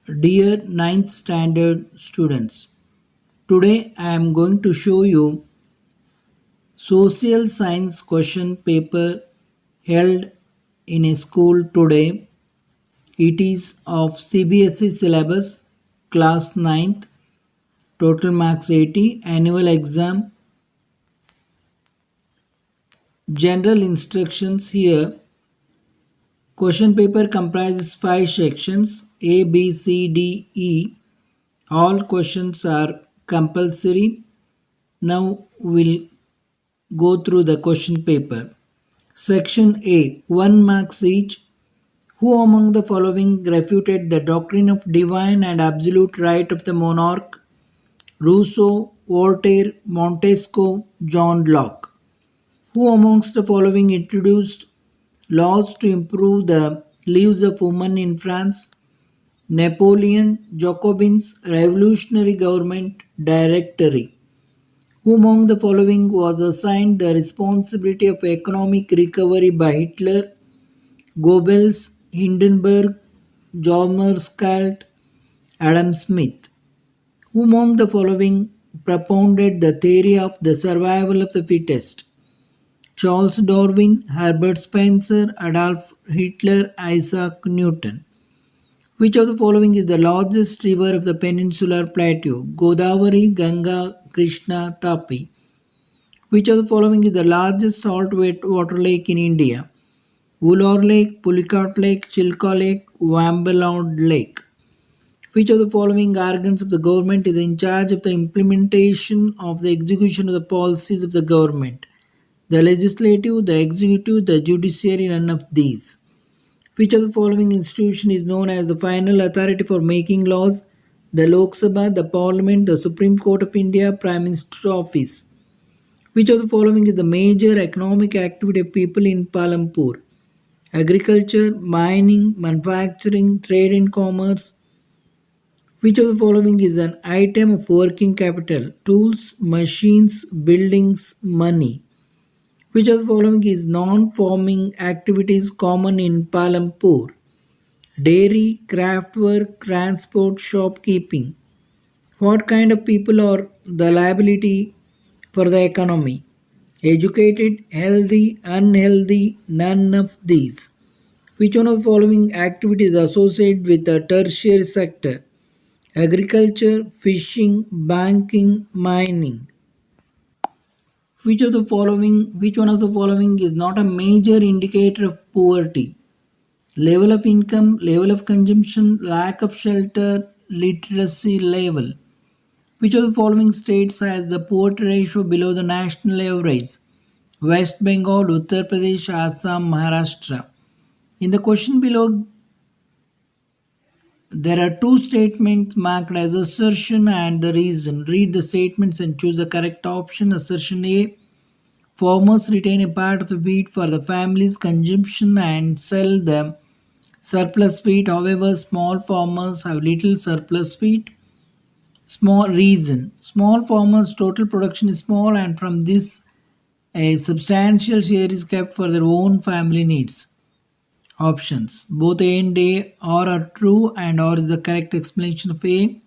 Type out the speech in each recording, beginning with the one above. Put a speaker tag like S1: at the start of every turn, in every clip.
S1: Dear ninth standard students, today I am going to show you social science question paper held in a school today. It is of CBSE syllabus, class ninth, total marks 80, annual exam, general instructions here. Question paper comprises 5 sections A, B, C, D, E. All questions are compulsory. Now we'll go through the question paper. Section A 1 marks each. Who among the following refuted the doctrine of divine and absolute right of the monarch? Rousseau, Voltaire, Montesquieu, John Locke. Who amongst the following introduced laws to improve the lives of women in France? Napoleon, Jacobins, Revolutionary Government, Directory. Who among the following was assigned the responsibility of economic recovery by Hitler? Goebbels, Hindenburg, Jormerskalt, Adam Smith. Who among the following propounded the theory of the survival of the fittest? Charles Darwin, Herbert Spencer, Adolf Hitler, Isaac Newton. Which of the following is the largest river of the peninsular plateau? Godavari, Ganga, Krishna, Tapi. Which of the following is the largest saltwater lake in India? Vellore Lake, Pulicat Lake, Chilka Lake, Vambalad Lake. Which of the following organs of the government is in charge of the implementation of the execution of the policies of the government? The legislative, the executive, the judiciary, none of these. Which of the following institution is known as the final authority for making laws? The Lok Sabha, the Parliament, the Supreme Court of India, Prime Minister's Office. Which of the following is the major economic activity of people in Palampur? Agriculture, mining, manufacturing, trade and commerce. Which of the following is an item of working capital? Tools, machines, buildings, money. Which of the following is non-farming activities common in Palampur? Dairy, craft work, transport, shopkeeping. What kind of people are the liability for the economy? Educated, healthy, unhealthy, none of these. Which one of the following activities associated with the tertiary sector? Agriculture, fishing, banking, mining. Which one of the following is not a major indicator of poverty? Level of income, level of consumption, lack of shelter, literacy level. Which of the following states has the poverty ratio below the national average? West Bengal, Uttar Pradesh, Assam, Maharashtra. In the question below, there are two statements marked as assertion and the reason. Read the statements and choose the correct option. Assertion A. Farmers retain a part of the wheat for the family's consumption and sell the surplus wheat. However, small farmers have little surplus wheat. Small reason. Small farmers' total production is small and from this a substantial share is kept for their own family needs. Options. Both A and A or are true and or is the correct explanation of A.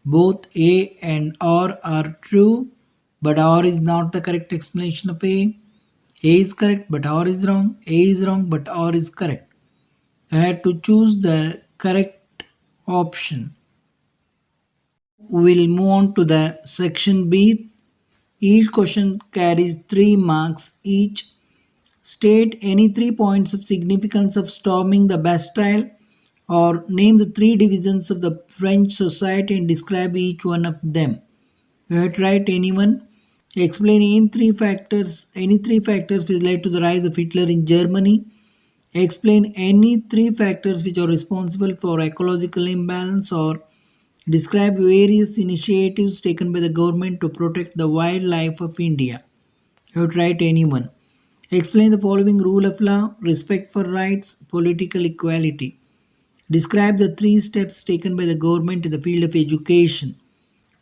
S1: Both A and or are true but or is not the correct explanation of A. A is correct but or is wrong. A is wrong but or is correct. I had to choose the correct option. We will move on to the section B. Each question carries 3 marks each. State any 3 points of significance of storming the Bastille or name the 3 divisions of the French society and describe each one of them. You have to write anyone. Explain any three factors which led to the rise of Hitler in Germany. Explain any 3 factors which are responsible for ecological imbalance or describe various initiatives taken by the government to protect the wildlife of India. You have to write anyone. Explain the following rule of law, respect for rights, political equality. Describe the 3 steps taken by the government in the field of education.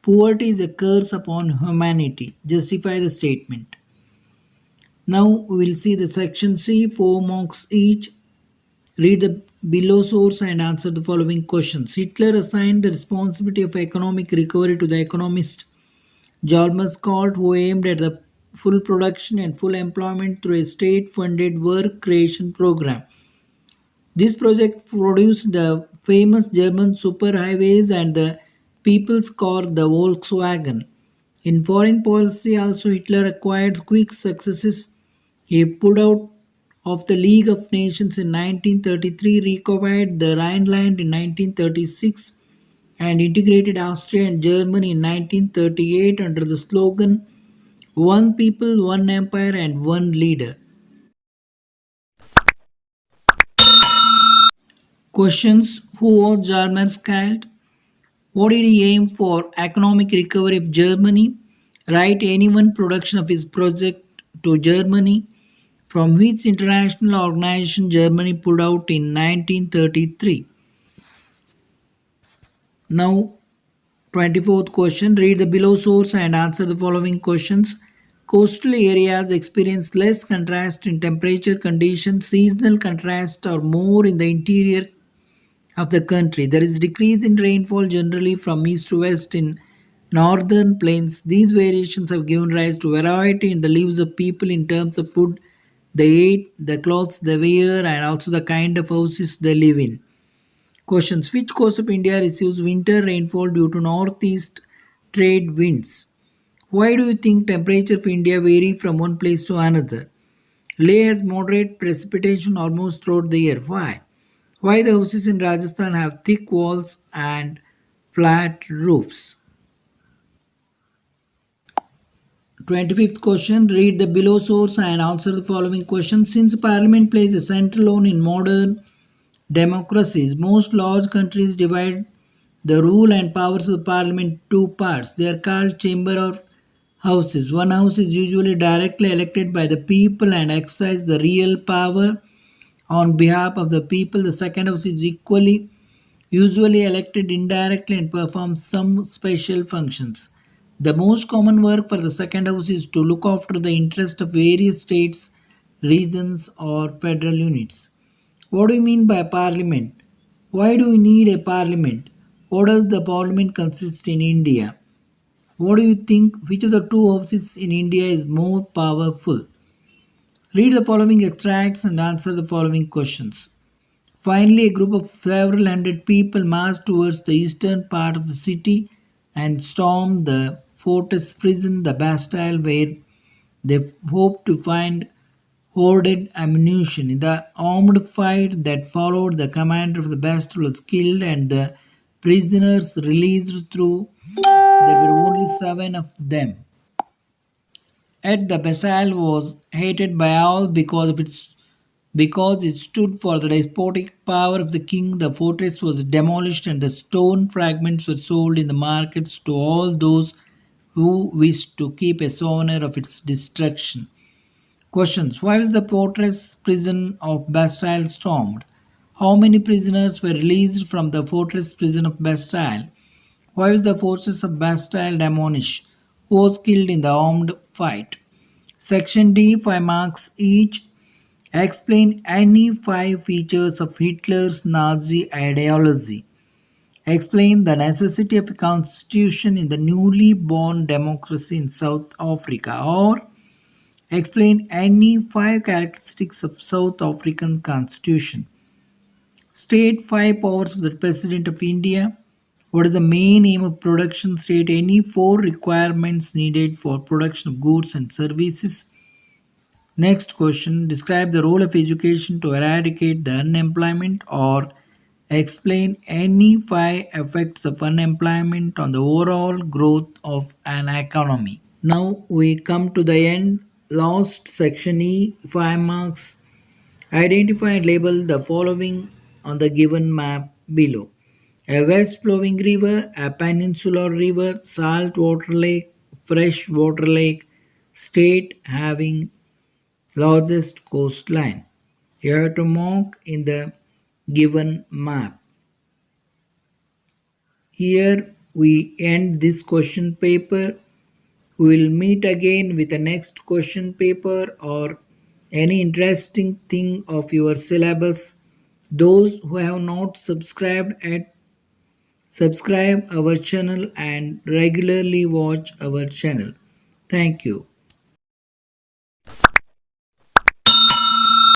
S1: Poverty is a curse upon humanity. Justify the statement. Now we will see the section C, 4 marks each. Read the below source and answer the following questions. Hitler assigned the responsibility of economic recovery to the economist Jalmar Scott, who aimed at the full production and full employment through a state funded work creation program. This project produced the famous German superhighways and the people's car, the Volkswagen. In foreign policy, also Hitler acquired quick successes. He pulled out of the League of Nations in 1933, reconquered the Rhineland in 1936, and integrated Austria and Germany in 1938 under the slogan One People, One Empire, and One Leader. Questions. Who was Jarman's child? What did he aim for? Economic recovery of Germany. Write any one production of his project to Germany. From which international organization Germany pulled out in 1933? Now, 24th question. Read the below source and answer the following questions. Coastal areas experience less contrast in temperature conditions. Seasonal contrasts are more in the interior of the country. There is decrease in rainfall generally from east to west in northern plains. These variations have given rise to variety in the lives of people in terms of food they eat, the clothes they wear, and also the kind of houses they live in. Questions. Which coast of India receives winter rainfall due to northeast trade winds? Why do you think temperature of India vary from one place to another? Leh has moderate precipitation almost throughout the year. Why? Why the houses in Rajasthan have thick walls and flat roofs? 25th question. Read the below source and answer the following question. Since Parliament plays a central role in modern democracies, most large countries divide the rule and powers of the Parliament into two parts. They are called chamber or houses. One house is usually directly elected by the people and exercises the real power on behalf of the people. The second house is equally usually elected indirectly and performs some special functions. The most common work for the second house is to look after the interest of various states, regions, or federal units. What do you mean by parliament? Why do we need a parliament? What does the parliament consist in India? What do you think? Which of the two houses in India is more powerful? Read the following extracts and answer the following questions. Finally, a group of several hundred people marched towards the eastern part of the city and stormed the fortress prison, the Bastille, where they hoped to find hoarded ammunition. In the armed fight that followed, the commander of the Bastille was killed and the prisoners released through. There were only 7 of them. Yet the Bastille was hated by all because it stood for the despotic power of the king. The fortress was demolished and the stone fragments were sold in the markets to all those who wished to keep a souvenir of its destruction. Questions. Why was the fortress prison of Bastille stormed? How many prisoners were released from the fortress prison of Bastille? Why was the fortress of Bastille demolished? Who was killed in the armed fight? Section D, 5 marks each. Explain any 5 features of Hitler's Nazi ideology. Explain the necessity of a constitution in the newly born democracy in South Africa. Or explain any 5 characteristics of South African constitution. State 5 powers of the President of India. What is the main aim of production? State any 4 requirements needed for production of goods and services. Next question. Describe the role of education to eradicate the unemployment or explain any 5 effects of unemployment on the overall growth of an economy. Now we come to the end. Last section E, 5 marks. Identify and label the following on the given map below. A west flowing river, a peninsular river, salt water lake, fresh water lake, state having largest coastline. You have to mark in the given map. Here we end this question paper. We will meet again with the next question paper or any interesting thing of your syllabus Those who have not subscribe our channel and regularly watch our channel. Thank you.